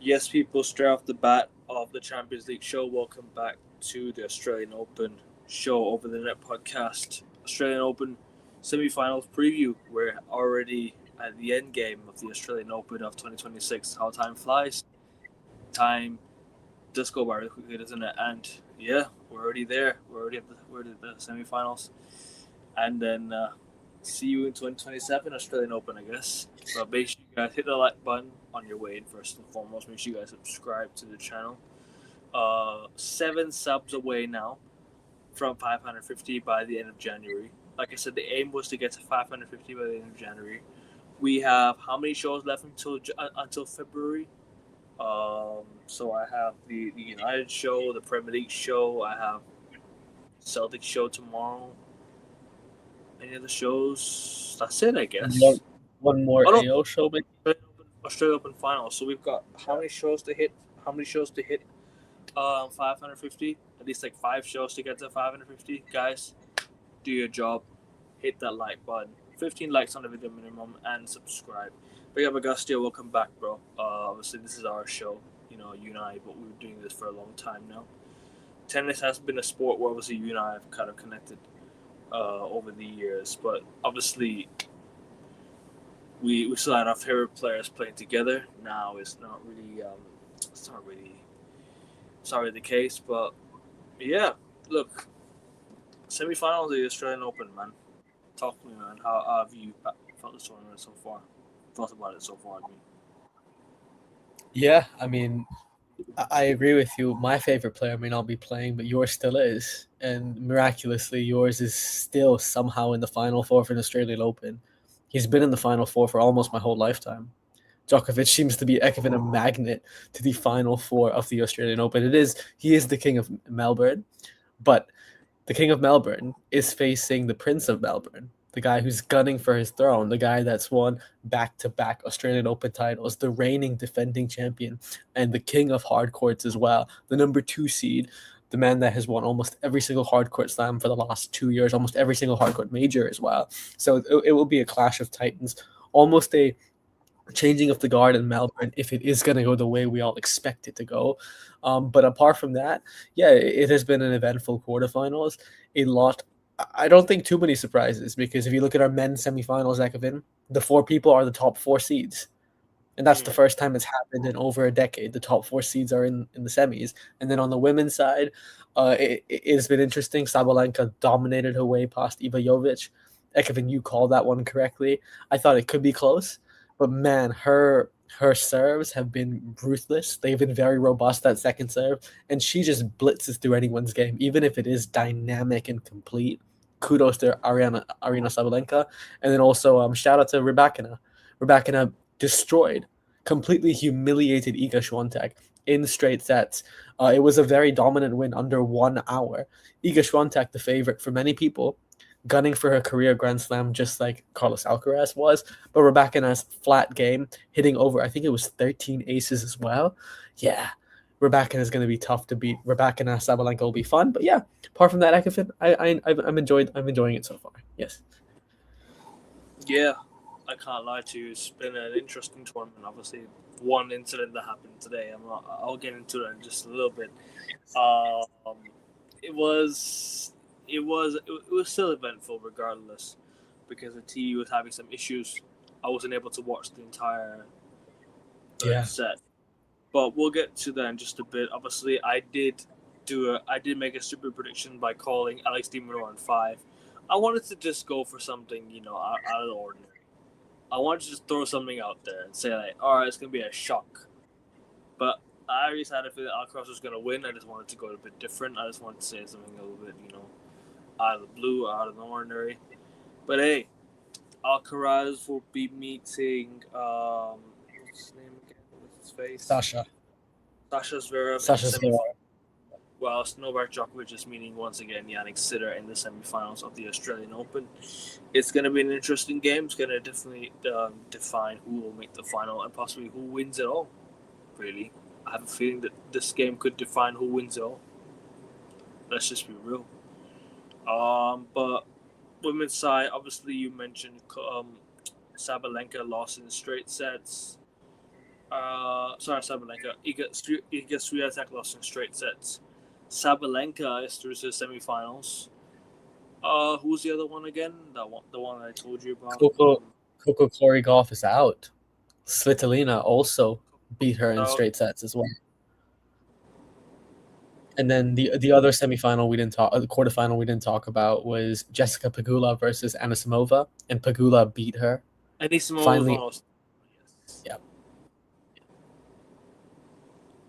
Yes, people, straight off the bat of the Champions League show, welcome back to the Australian Open show over the net podcast. Australian Open semi-finals preview. We're already at the end game of the Australian Open of 2026. How time flies. Time does go by really quickly, doesn't it? And yeah, we're already there. We're already at the semi-finals. And then see you in 2027 Australian Open, I guess. But make sure you guys hit the like button on your way in first and foremost. Make sure you guys subscribe to the channel. 7 subs away now from 550 by the end of January. Like I said, the aim was to get to 550 by the end of January. We have how many shows left until February? So I have the United show, the Premier League show. I have Celtic show tomorrow. Any other shows? That's it, I One, guess. one more Oh no, AO show, maybe? Australia Open final. So we've got how many shows to hit? How many shows to hit? 550. At least like 5 shows to get to 550. Guys, do your job. Hit that like button. 15 likes on the video minimum and subscribe. Big up Augustia, welcome back, bro. Obviously this is our show. You and I, but we've been doing this for a long time now. Tennis has been a sport where obviously you and I have kind of connected over the years, but obviously we still had our favorite players playing together. Now it's not really the case, but yeah. Look, semifinals of the Australian Open, man. Talk to me, man. How have you felt this tournament so far? Thought about it so far, I mean. Yeah, I mean, I agree with you. My favorite player may not be playing, but yours still is. And miraculously, yours is still somehow in the Final Four for an Australian Open. He's been in the Final Four for almost my whole lifetime. Djokovic seems to be a magnet to the Final Four of the Australian Open. He is the king of Melbourne, but the king of Melbourne is facing the Prince of Melbourne, the guy who's gunning for his throne, the guy that's won back-to-back Australian Open titles, the reigning defending champion, and the king of hard courts as well, the number 2 seed, the man that has won almost every single hard court slam for the last 2 years, almost every single hard court major as well. So it will be a clash of titans, almost a changing of the guard in Melbourne if it is going to go the way we all expect it to go. But apart from that, yeah, it has been an eventful quarterfinals. A lot. I don't think too many surprises because if you look at our men's semifinals, Ekavin, the 4 people are the top 4 seeds. And that's the Mm. first time it's happened in over a decade. The top 4 seeds are in the semis. And then on the women's side, it has been interesting. Sabalenka dominated her way past Iva Jovic. Ekavin, you called that one correctly. I thought it could be close, but man, her serves have been ruthless. They've been very robust, that second serve, and she just blitzes through anyone's game, even if it is dynamic and complete. Kudos to Arina Sabalenka, and then also shout out to Rybakina. Rybakina destroyed, completely humiliated Iga Swiatek in straight sets. It was a very dominant win under 1 hour. Iga Swiatek, the favorite for many people, gunning for her career Grand Slam just like Carlos Alcaraz was. But Rybakina's flat game, hitting over, I think it was 13 aces as well. Yeah, Rybakina is going to be tough to beat. Rybakina Sabalenka will be fun. But yeah, apart from that, I'm enjoying it so far. Yes. Yeah, I can't lie to you. It's been an interesting tournament. Obviously, one incident that happened today. I'll get into that in just a little bit. Um, it was it was still eventful regardless because the TV was having some issues. I wasn't able to watch the entire third Yeah. set, but we'll get to that in just a bit. Obviously, I did make a stupid prediction by calling Alex de Minaur on 5. I wanted to just go for something out of the ordinary. I wanted to just throw something out there and say like, all right, it's gonna be a shock. But I already had a feeling Alcaraz was gonna win. I just wanted to go a bit different. I just wanted to say something a little bit, out of the blue, out of the ordinary. But hey, Alcaraz will be meeting what's his name again? What's his face? Sasha. Sasha Zverev in the Sasha Zverev. semifinals. While Novak Djokovic is meeting once again Yannick Sinner in the semifinals of the Australian Open. It's going to be an interesting game. It's going to definitely define who will make the final and possibly who wins it all. Really, I have a feeling that this game could define who wins it all. Let's just be real. But women's side, obviously, you mentioned Sabalenka lost in straight sets. Sabalenka. Iga Swiatek lost in straight sets. Sabalenka is through to the semifinals. Who's the other one again? The one I told you about. Coco Korigov is out. Svitolina also beat her in straight sets as well. And then the other semifinal the quarterfinal we didn't talk about was Jessica Pegula versus Anisimova, and Pegula beat her. Anisimova Finally, yes. Yeah.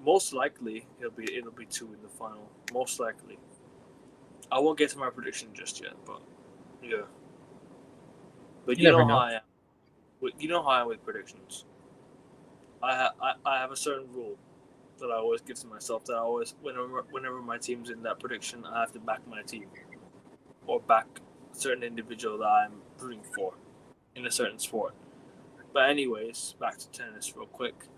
Most likely it'll be 2 in the final. Most likely. I won't get to my prediction just yet, but yeah. But you know how I am. You know how I am with predictions. I have a certain rule that I always give to myself, that I always, whenever my team's in that prediction, I have to back my team or back a certain individual that I'm rooting for in a certain sport. But anyways, back to tennis real quick.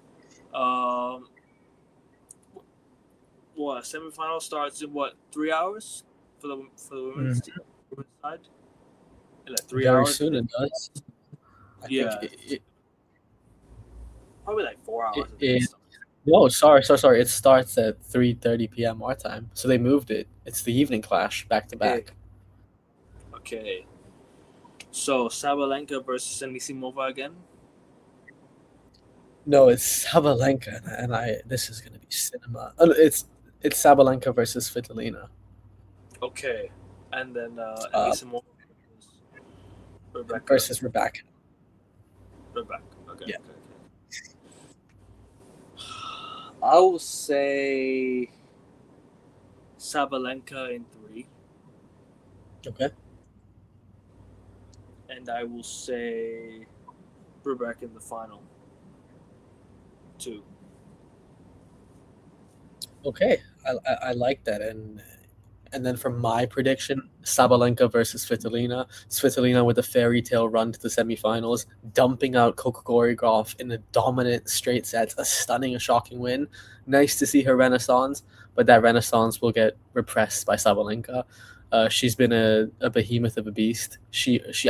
Semifinal starts in 3 hours for the women's team, women's side? In like 3 Very hours. soon it does. I think probably like 4 hours. No, sorry. It starts at 3:30 p.m. our time, so they moved it. It's the evening clash, back to back. Okay. So Sabalenka versus Anisimova again. No, it's Sabalenka, and this is gonna be cinema. It's Sabalenka versus Svitolina. Okay, and then Anisimova versus Rebecca. Okay. Yeah. Okay. I will say Sabalenka in 3. Okay. And I will say Rebecca in the final 2. Okay, I like that, and then for my prediction, Sabalenka versus Svitolina. Svitolina with a fairy tale run to the semifinals, dumping out Coco Korigov in a dominant straight sets, a stunning, a shocking win. Nice to see her renaissance, but that renaissance will get repressed by Sabalenka. She's been a behemoth of a beast.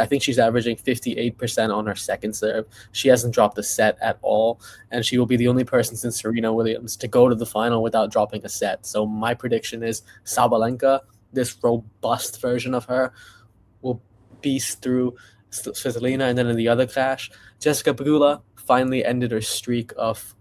I think she's averaging 58% on her second serve. She hasn't dropped a set at all, and she will be the only person since Serena Williams to go to the final without dropping a set. So my prediction is Sabalenka, this robust version of her, will beast through Svitolina, and then in the other clash, Jessica Pegula finally ended her streak of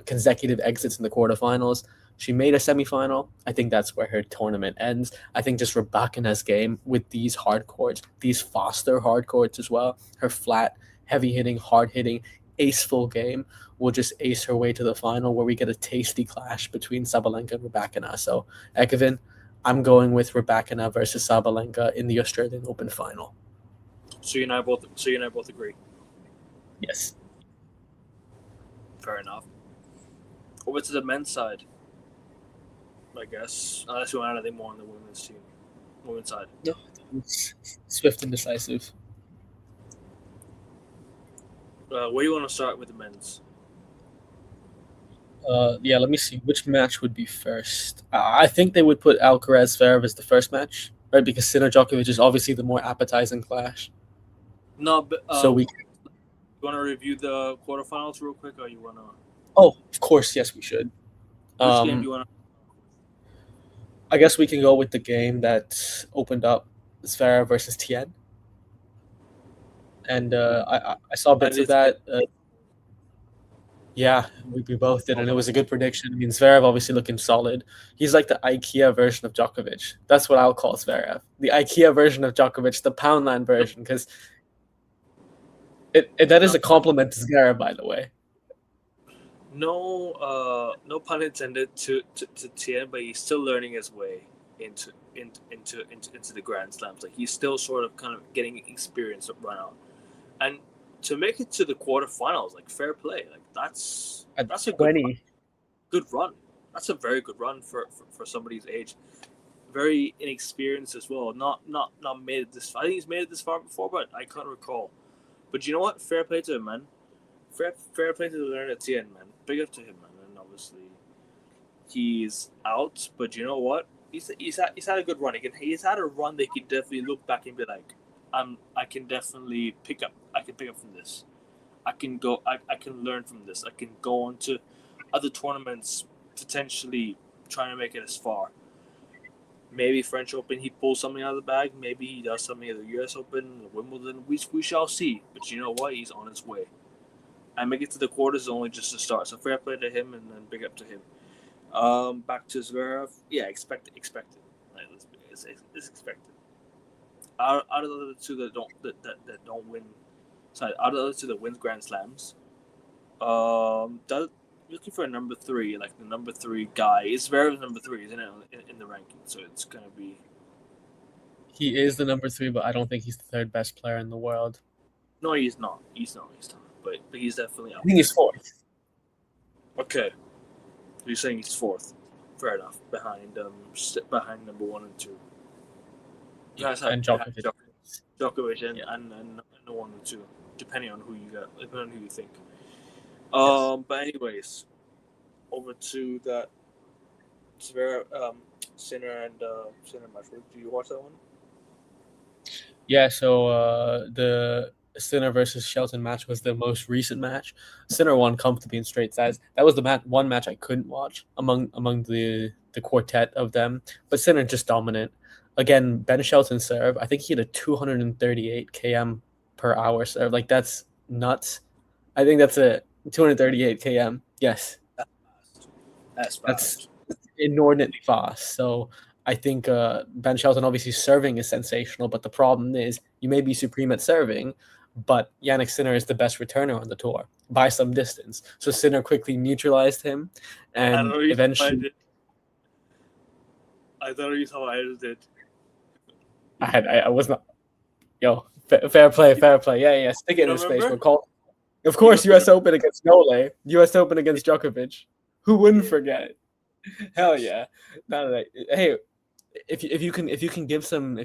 consecutive exits in the quarterfinals. She made a semifinal. I think that's where her tournament ends. I think just Rybakina's game with these hard courts, these faster hard courts as well, her flat, heavy-hitting, hard-hitting, aceful game will just ace her way to the final where we get a tasty clash between Sabalenka and Rybakina. So, Ekevin, I'm going with Rybakina versus Sabalenka in the Australian Open final. So you and I both agree? Yes. Fair enough. Over to the men's side, I guess. Unless you want anything more on the women's side. No, it's swift and decisive. Where do you want to start with the men's? Let me see. Which match would be first? I think they would put Alcaraz Zverev as the first match, right? Because Sinner Djokovic is obviously the more appetizing clash. No, but so you want to review the quarterfinals real quick, or you want to? Oh, of course, yes, we should. Which game do you want to? I guess we can go with the game that opened up Zverev versus Tien. And I saw bits of that. Yeah, we both did, and it was a good prediction. I mean, Zverev obviously looking solid. He's like the IKEA version of Djokovic. That's what I'll call Zverev. The IKEA version of Djokovic, the Poundland version, because that is a compliment to Zverev, by the way. No pun intended to Tien, but he's still learning his way into the Grand Slams. Like, he's still sort of kind of getting experience right now, and to make it to the quarterfinals, like, fair play. Like, that's a good run. That's a very good run for somebody's age. Very inexperienced as well. Not made it this far. I think he's made it this far before, but I can't recall. But you know what? Fair play to him, man. Fair play to learn at Tien, man. Big up to him, man. And obviously, he's out. But you know what? He's had a good run. He's had a run that he can definitely look back and be like, I can definitely pick up. I can pick up from this. I can go. I can learn from this. I can go on to other tournaments, potentially trying to make it as far. Maybe French Open, he pulls something out of the bag. Maybe he does something at the U.S. Open, the Wimbledon. We shall see. But you know what? He's on his way. And make it to the quarters is only just the start. So fair play to him, and then big up to him. Back to Zverev. Yeah, expected. Like, it's expected. Out of the two that don't win, out of the two that wins Grand Slams, looking for a number three, like the number three guy. It's Zverev's number three, isn't it, in the ranking? So it's gonna be. He is the number 3, but I don't think he's the third best player in the world. No, he's not. He's not. But he's definitely up. I think he's 4th. Okay, you're saying he's 4th. Fair enough. Behind number 1 and 2. Yeah, and Djokovic. Djokovic and the 1 and 2, depending on who you got, depending on who you think. But anyways, over to that Sinner match. Do you watch that one? Yeah, so the Sinner versus Shelton match was the most recent match. Sinner won comfortably in straight sets. That was the one match I couldn't watch among the quartet of them. But Sinner just dominant. Again, Ben Shelton serve. I think he had a 238 km per hour serve. Like, that's nuts. I think that's a 238 km. Yes, that's fast. That's inordinately fast. So I think Ben Shelton, obviously serving is sensational, but the problem is you may be supreme at serving, but Jannik Sinner is the best returner on the tour by some distance. So Sinner quickly neutralized him, and eventually. I thought you saw I did. I was not. Yo, fair play. Yeah. Stick it in his face. But of course, U.S. Open against Nole, U.S. Open against Djokovic. Who wouldn't forget? Hell yeah! No. Hey, if you can give some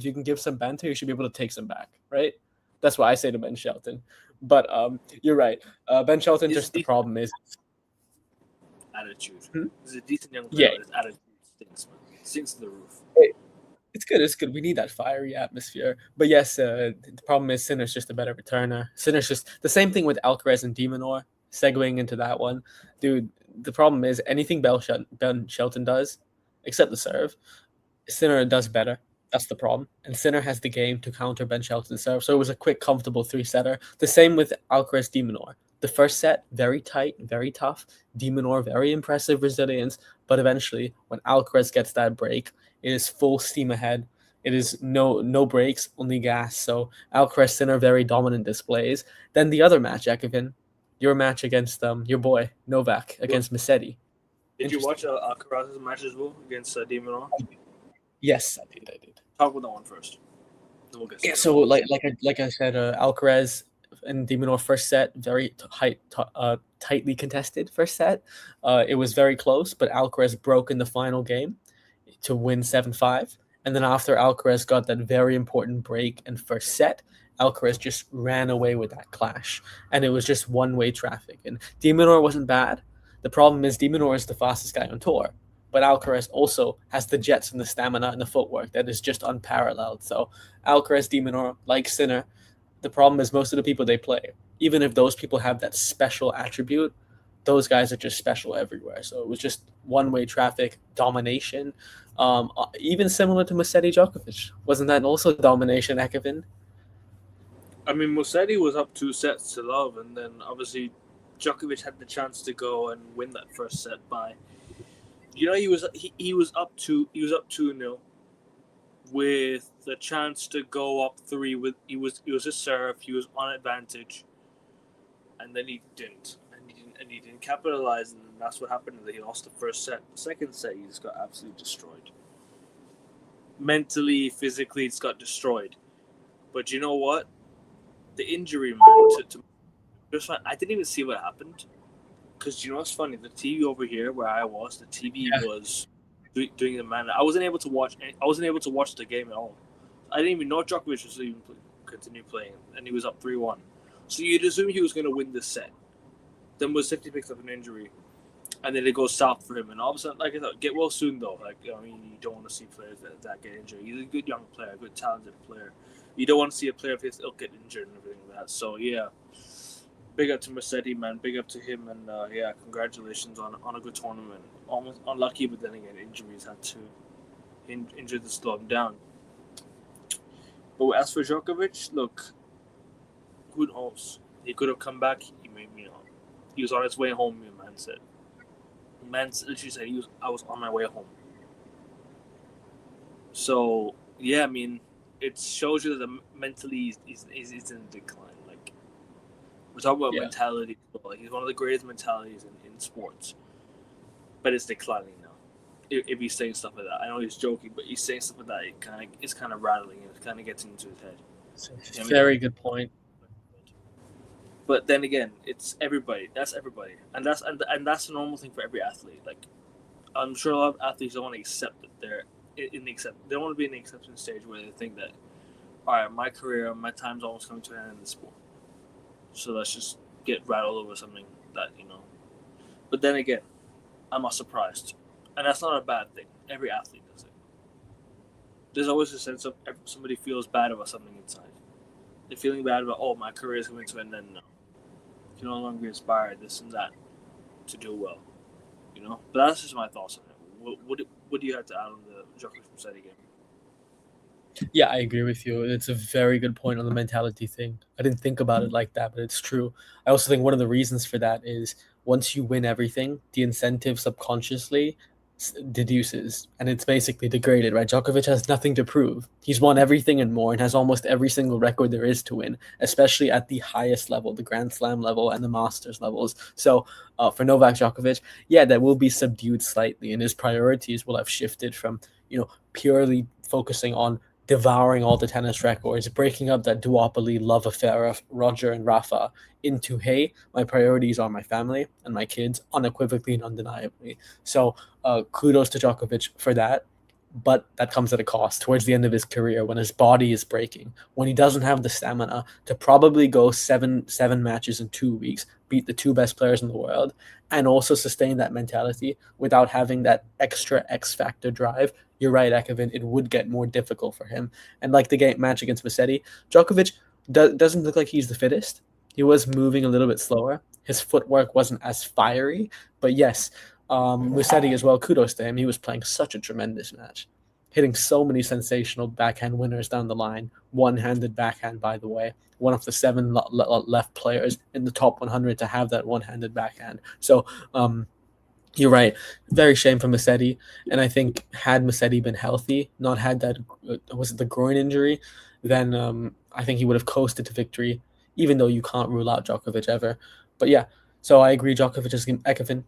banter, you should be able to take some back, right? That's what I say to Ben Shelton. But you're right. Ben Shelton. The problem is attitude. He's a decent young player. His attitude stinks, man. Stinks to the roof. It's good. We need that fiery atmosphere. But yes, the problem is Sinner's just a better returner. Sinner's just the same thing with Alcaraz and de Minaur. Segueing into that one, dude. The problem is anything Ben Shelton does, except the serve, Sinner does better. That's the problem. And Sinner has the game to counter Ben Shelton's serve. So it was a quick, comfortable 3-setter. The same with Alcaraz de Minaur. The first set, very tight, very tough. De Minaur, very impressive resilience. But eventually, when Alcaraz gets that break, it is full steam ahead. It is no breaks, only gas. So Alcaraz, Sinner, very dominant displays. Then the other match, Ekevin, your match against your boy, Novak, against Musetti. Did you watch Alcaraz's match as well against de Minaur? Yes, I did. Talk about that one first. Yeah, so like I said, Alcaraz and de Minaur first set, very tightly contested first set. It was very close, but Alcaraz broke in the final game to win 7-5. And then after Alcaraz got that very important break in first set, Alcaraz just ran away with that clash. And it was just one-way traffic. And de Minaur wasn't bad. The problem is de Minaur is the fastest guy on tour. But Alcaraz also has the jets and the stamina and the footwork that is just unparalleled. So Alcaraz, de Minaur, like Sinner, the problem is most of the people they play, even if those people have that special attribute, those guys are just special everywhere. So it was just one-way traffic, domination. Even similar to Musetti Djokovic. Wasn't that also domination, Ekevin? I mean, Musetti was up 2 sets to love, and then obviously Djokovic had the chance to go and win that first set by... You know, he was up 2-0 with the chance to go up 3 with it was his serve, he was on advantage, and then he didn't capitalize, and that's what happened. He lost the first set. The second set, he just got absolutely destroyed. Mentally, physically, it's got destroyed. But you know what? The injury, man. I didn't even see what happened. Because you know what's funny? The TV over here where I was, the TV was doing the man. I wasn't able to watch the game at all. I didn't even know Djokovic was even continue playing, and he was up 3-1. So you'd assume he was going to win this set. Then Musetti picks up an injury, and then it goes south for him. And all of a sudden, like I thought, get well soon though. Like, I mean, you don't want to see players that get injured. He's a good young player, a good talented player. You don't want to see a player of his ilk get injured and everything like that. So yeah, big up to Mercedes, man. Big up to him, and yeah, congratulations on a good tournament. Almost unlucky, but then again, injuries had to injure to slow him down. But as for Djokovic, look, who knows? He could have come back. He was on his way home. Man said. Man literally said I was on my way home. So yeah, I mean, it shows you that mentally is in decline. Like we're talking about mentality. Like, he's one of the greatest mentalities in sports, but it's declining now. If he's saying stuff like that, I know he's joking, but he's saying stuff like that. It's kind of rattling. It kind of gets into his head. Very good point. But then again, it's everybody. That's everybody, and that's a normal thing for every athlete. Like I'm sure a lot of athletes don't want to accept that they're in the accept. They don't want to be in the acceptance stage where they think that, all right, my career, my time's almost coming to an end in the sport. So let's just get rattled over something that But then again, I'm not surprised, and that's not a bad thing. Every athlete does it. There's always a sense of somebody feels bad about something inside. They're feeling bad about, my career is coming to an end now. You no longer inspired this and that to do well, But that's just my thoughts on it. What do you have to add on the Djokovic game? Yeah, I agree with you. It's a very good point on the mentality thing. I didn't think about it like that, but it's true. I also think one of the reasons for that is once you win everything, the incentive subconsciously deduces, and it's basically degraded, right? Djokovic has nothing to prove. He's won everything and more and has almost every single record there is to win, especially at the highest level, the Grand Slam level and the Masters levels. So for Novak Djokovic, that will be subdued slightly, and his priorities will have shifted from, purely focusing on devouring all the tennis records, breaking up that duopoly love affair of Roger and Rafa into, hey, my priorities are my family and my kids, unequivocally and undeniably. So kudos to Djokovic for that. But that comes at a cost towards the end of his career when his body is breaking, when he doesn't have the stamina to probably go seven matches in 2 weeks, beat the two best players in the world, and also sustain that mentality without having that extra X factor drive. You're right, Ekevin, it would get more difficult for him. And like the match against Musetti, Djokovic doesn't look like he's the fittest. He was moving a little bit slower. His footwork wasn't as fiery, but yes, Musetti as well, kudos to him. He was playing such a tremendous match, hitting so many sensational backhand winners down the line. One-handed backhand, by the way. One of the 7 left players in the top 100 to have that one-handed backhand. So you're right. Very shame for Musetti. And I think had Musetti been healthy, not had that, was it the groin injury, then I think he would have coasted to victory, even though you can't rule out Djokovic ever. But yeah, so I agree, Djokovic is Ekevin.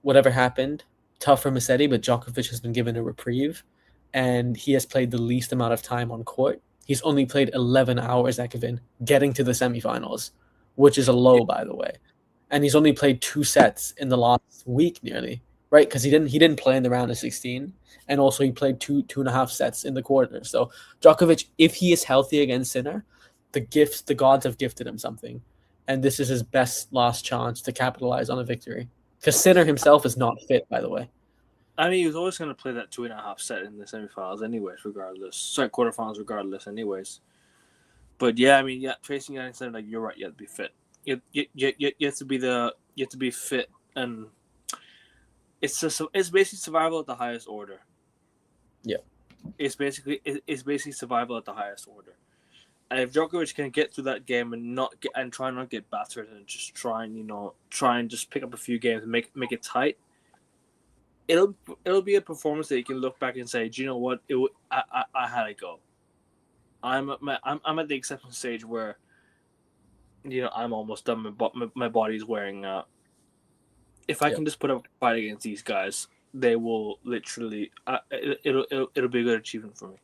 Whatever happened, tough for Musetti, but Djokovic has been given a reprieve, and he has played the least amount of time on court. He's only played 11 hours, Ekevin, getting to the semifinals, which is a low, by the way. And he's only played 2 sets in the last week, nearly, right? Because he didn't play in the round of 16, and also he played 2.5 sets in the quarter. So Djokovic, if he is healthy against Sinner, the gods have gifted him something, and this is his best last chance to capitalize on a victory. Because Sinner himself is not fit, by the way. I mean, he was always going to play that 2.5 set in the semifinals, anyways. Regardless, quarterfinals, regardless, anyways. But yeah, I mean, facing Yannick Sinner, like you're right, you have to be fit. You have to be fit, and it's basically survival at the highest order. Yeah, it's basically survival at the highest order. And if Djokovic can get through that game and try not get battered and just try and just pick up a few games and make it tight, it'll be a performance that you can look back and say, do you know what? I had it go. I'm at the acceptance stage where I'm almost done. My body's wearing out. If I can just put up a fight against these guys, they will literally. It'll be a good achievement for me.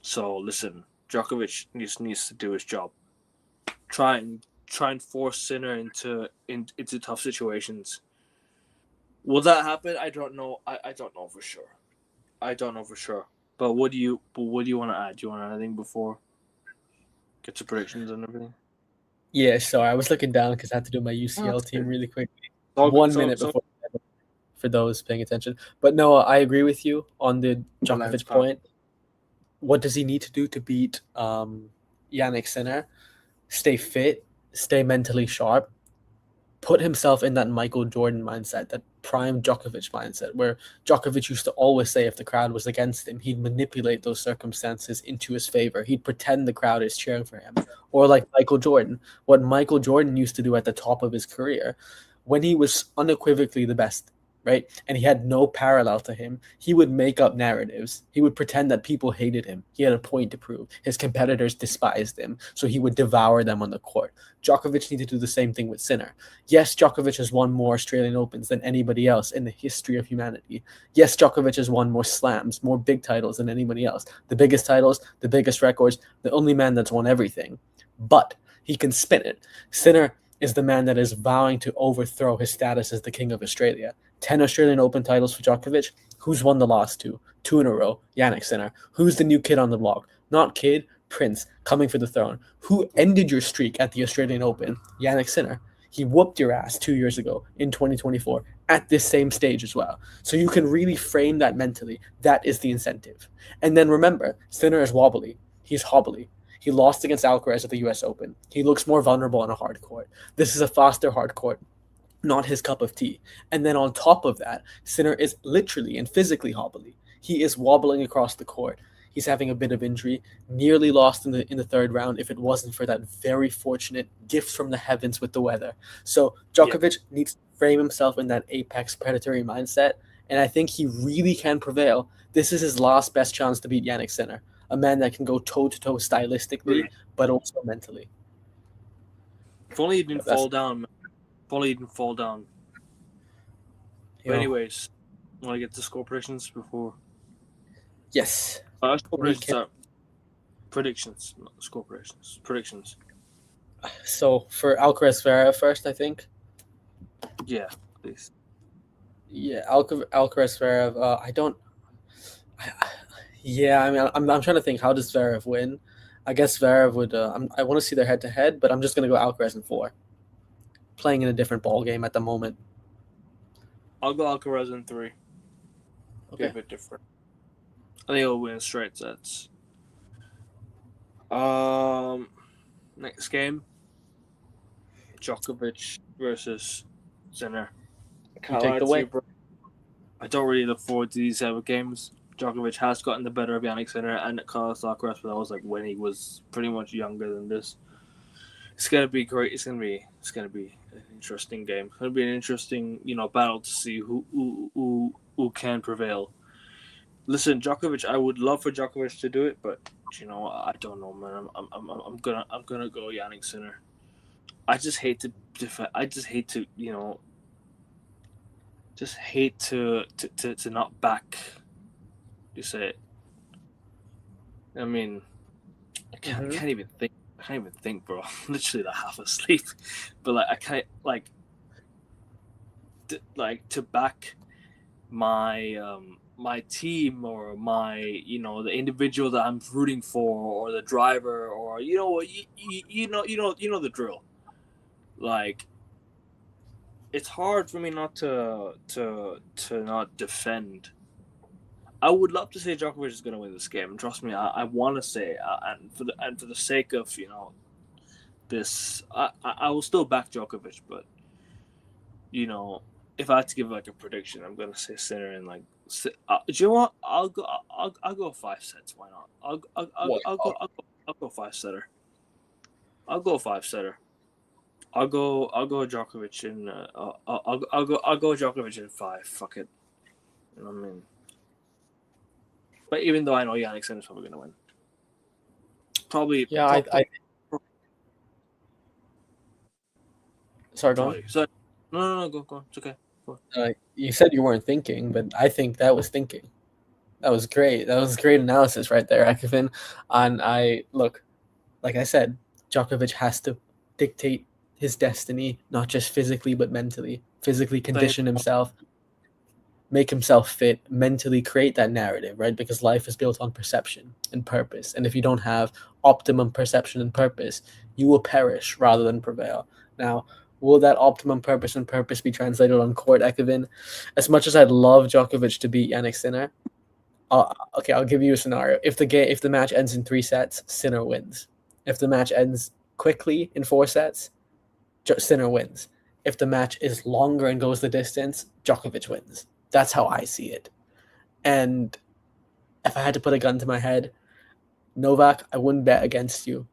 So listen, Djokovic just needs to do his job. Try and force Sinner into tough situations. Will that happen? I don't know. I don't know for sure. But what do you want to add? Do you want to add anything before get to predictions and everything? Yeah, so I was looking down because I had to do my UCL team really quickly. 1 minute before, for those paying attention. But no, I agree with you on the Djokovic point. What does he need to do to beat Yannick Sinner? Stay fit stay mentally sharp, put himself in that Michael Jordan mindset, that prime Djokovic mindset, where Djokovic used to always say if the crowd was against him, he'd manipulate those circumstances into his favor. He'd pretend the crowd is cheering for him. Or like Michael Jordan, what Michael Jordan used to do at the top of his career, when he was unequivocally the best, right? And he had no parallel to him. He would make up narratives. He would pretend that people hated him. He had a point to prove. His competitors despised him, so he would devour them on the court. Djokovic needed to do the same thing with Sinner. Yes, Djokovic has won more Australian Opens than anybody else in the history of humanity. Yes, Djokovic has won more slams, more big titles than anybody else. The biggest titles, the biggest records, the only man that's won everything. But he can spin it. Sinner is the man that is vowing to overthrow his status as the king of Australia. 10 Australian Open titles for Djokovic. Who's won the last two? 2 in a row. Jannik Sinner. Who's the new kid on the block? Not kid, Prince, coming for the throne. Who ended your streak at the Australian Open? Jannik Sinner. He whooped your ass 2 years ago in 2024 at this same stage as well. So you can really frame that mentally. That is the incentive. And then remember, Sinner is wobbly. He's hobbly. He lost against Alcaraz at the US Open. He looks more vulnerable on a hard court. This is a faster hard court, not his cup of tea. And then on top of that, Sinner is literally and physically hobbly. He is wobbling across the court. He's having a bit of injury, nearly lost in the third round if it wasn't for that very fortunate gift from the heavens with the weather. So Djokovic needs to frame himself in that apex predatory mindset, and I think he really can prevail. This is his last best chance to beat Jannik Sinner, a man that can go toe-to-toe stylistically, but also mentally. If only he didn't fall down, man. If only he didn't fall down. But anyways, want to get to score predictions before? Yes. Predictions, not score predictions. Predictions. So for Alcaraz Zverev first, I think. Yeah, please. Yeah, Alcaraz Zverev. I don't. Yeah, I mean, I'm trying to think. How does Zverev win? I guess Zverev would. I want to see their head-to-head, but I'm just gonna go Alcaraz in 4. Playing in a different ball game at the moment. I'll go Alcaraz in 3. Okay. Be a bit different. I think he'll win straight sets. Next game, Djokovic versus Sinner. You take the win. I don't really look forward to these type of games. Djokovic has gotten the better of Jannik Sinner and Carlos Alcaraz, but that was like when he was pretty much younger than this. It's gonna be great. It's gonna be an interesting game. It's gonna be an interesting, battle to see who can prevail. Listen, Djokovic. I would love for Djokovic to do it, but I don't know, man. I'm gonna go Jannik Sinner. I just hate to to not back. You say it. I mean, I can't even think. I can't even think, bro. I'm literally half asleep. But I can't to back my my team or my the individual that I'm rooting for or the driver or you know the drill. It's hard for me not to not defend. I would love to say Djokovic is going to win this game. Trust me, I want to say, and for the sake of this, I will still back Djokovic. But if I had to give a prediction, I'm going to say Sinner and do you know what? I'll go 5 sets. Why not? I'll go 5 setter. I'll go 5 setter. I'll go Djokovic in. I'll go Djokovic in 5. Fuck it. You know what I mean? But even though I know Jannik Sinner is probably going to win, probably. Yeah, Sorry, go on. No, go. It's okay. You said you weren't thinking, but I think that was thinking. That was great. That was great analysis right there, Akifin. And like I said, Djokovic has to dictate his destiny, not just physically, but mentally. Physically condition himself, make himself fit, mentally create that narrative, right? Because life is built on perception and purpose. And if you don't have optimum perception and purpose, you will perish rather than prevail. Now, will that optimum purpose and purpose be translated on court, Ekevin? As much as I'd love Djokovic to beat Jannik Sinner, I'll give you a scenario. If the match ends in 3 sets, Sinner wins. If the match ends quickly in 4 sets, Sinner wins. If the match is longer and goes the distance, Djokovic wins. That's how I see it. And if I had to put a gun to my head, Novak, I wouldn't bet against you.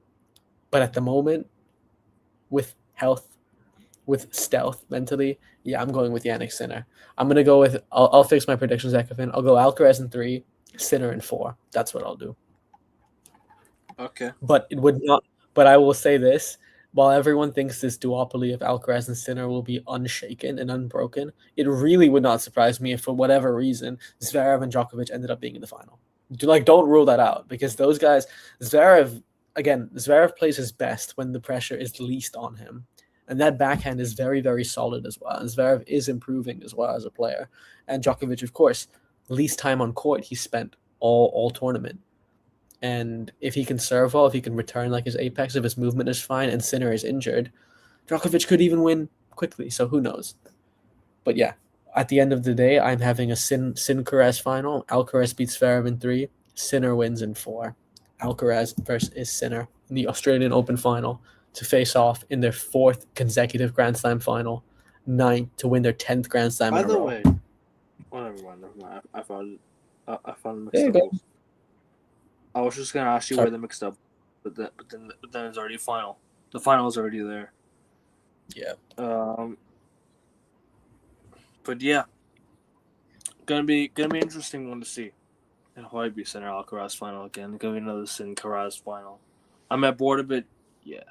But at the moment, with health, with stealth mentally, yeah, I'm going with Jannik Sinner. I'm going to go with, I'll fix my predictions, Ekofin. I'll go Alcaraz in 3, Sinner in 4. That's what I'll do. Okay. But it would not, but I will say this, while everyone thinks this duopoly of Alcaraz and Sinner will be unshaken and unbroken, it really would not surprise me if, for whatever reason, Zverev and Djokovic ended up being in the final. Don't rule that out, because those guys, Zverev plays his best when the pressure is least on him. And that backhand is very, very solid as well. And Zverev is improving as well as a player. And Djokovic, of course, least time on court he spent all tournament. And if he can serve well, if he can return like his apex, if his movement is fine and Sinner is injured, Djokovic could even win quickly. So who knows? But yeah, at the end of the day, I'm having a Sin-Alcaraz final. Alcaraz beats Zverev in 3. Sinner wins in 4. Alcaraz versus Sinner in the Australian Open final to face off in their 4th consecutive Grand Slam final, 9th to win their 10th Grand Slam in a row. By the way, never mind. I found mixed Yeah, up. I was just gonna ask you where they mixed up, but then it's already final. The final is already there. Yeah. But yeah, gonna be interesting one to see. And Hawaii be Sinner Alcaraz final again. Gonna be another Sin-Alcaraz final. I'm bored of it. Yeah,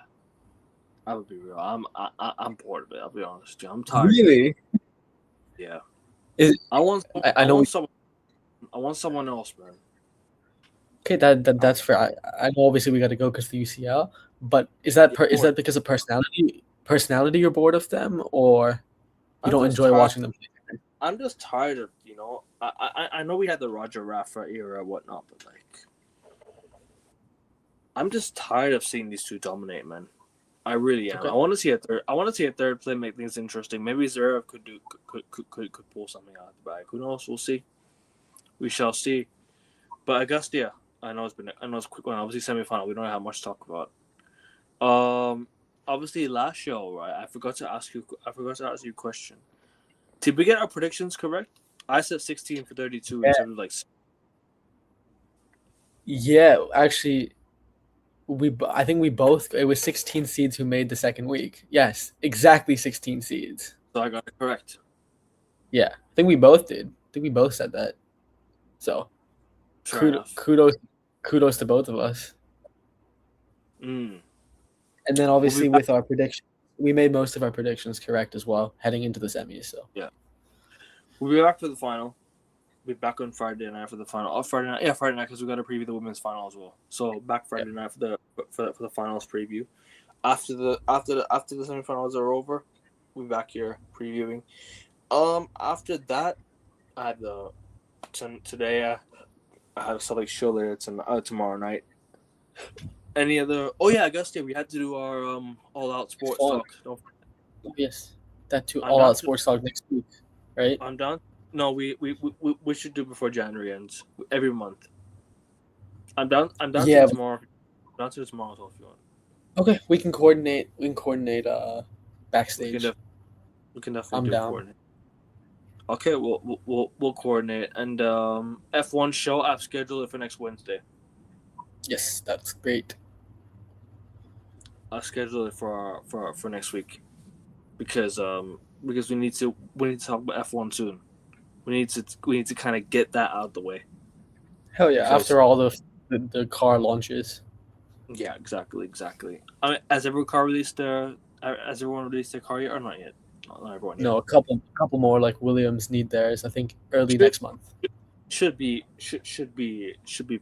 I would be real. I'm bored of it. I'll be honest. I'm tired. Really? Yeah. I want someone else, man. Okay, that's fair. I know obviously we got to go because the UCL, but is that because of personality you're bored of them, or you don't enjoy watching them play? I'm just tired of, I know we had the Roger Rafa era and whatnot, but I'm just tired of seeing these two dominate, man. I really am. Okay. I want to see a third play, make things interesting. Maybe Zverev could pull something out of the bag. Who knows? We'll see. We shall see. But Augusta, I know it's a quick one. Obviously, semifinal. We don't have much to talk about. Obviously, last show, right? I forgot to ask you a question. Did we get our predictions correct? I said 16 for 32 instead of Yeah, actually, I think we both. It was 16 seeds who made the second week. Yes, exactly 16 seeds. So I got it correct. Yeah, I think we both did. I think we both said that. So, kudos to both of us. Mm. And then obviously with our predictions, we made most of our predictions correct as well, heading into the semis. So yeah, we'll be back for the final. We'll be back on Friday night for the final. Oh, Friday night, because we got to preview the women's final as well. So back Friday night for the finals preview. After the semifinals are over, we'll be back here previewing. After that, I had today. I had a select show there tomorrow night. Any other? Oh yeah, Augusta. We had to do our all out sports talk. Yes, that too. All out sports talk next week, right? I'm done. No, we should do before January ends every month. I'm done. To tomorrow. I'm done to tomorrow, so if you want. Okay, we can coordinate. Backstage. We can definitely coordinate. Okay, we'll coordinate, and F1 show I've scheduled it for next Wednesday. Yes, that's great. I'll schedule it for next week, because we need to talk about F1 soon. We need to kind of get that out of the way. Hell yeah! After all the car launches. Yeah, exactly. I mean, has everyone released their car yet, or not yet? Not everyone yet. No, a couple more like Williams need theirs. I think early next month. Should be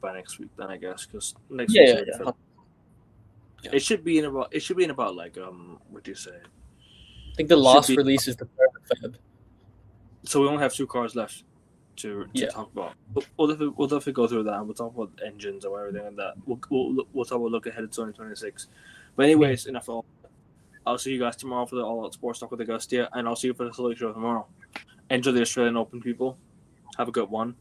by next week then, I guess, because next week. Yeah. It should be in about like what do you say? I think the last release is the 3rd of Feb. So we only have 2 cars left to talk about. We'll definitely go through that, and we'll talk about engines and everything like that. We'll talk about look ahead to 2026. But anyways, enough of all. I'll see you guys tomorrow for the All Out Sports Talk with Augusta, and I'll see you for the Select Show tomorrow. Enjoy the Australian Open, people. Have a good one.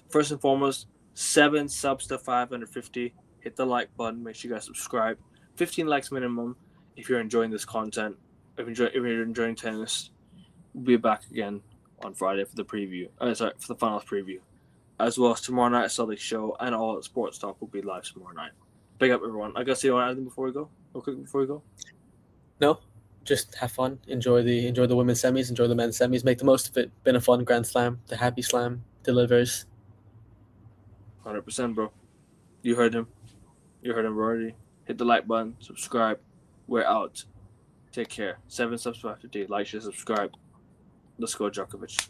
First and foremost, 7 subs to 550. Hit the like button. Make sure you guys subscribe. 15 likes minimum if you're enjoying this content. if you're enjoying tennis, we'll be back again on Friday for the preview. For the finals preview, as well as tomorrow night Celtics show and all sports talk will be live tomorrow night. Big up everyone. I guess you want anything before we go? Real quick before we go. No, just have fun. Enjoy the women's semis. Enjoy the men's semis. Make the most of it. Been a fun Grand Slam. The Happy Slam delivers. 100%, bro. You heard him. You heard him already. Hit the like button. Subscribe. We're out. Take care. 7 subs after D. Like, share, subscribe. Let's go, Djokovic.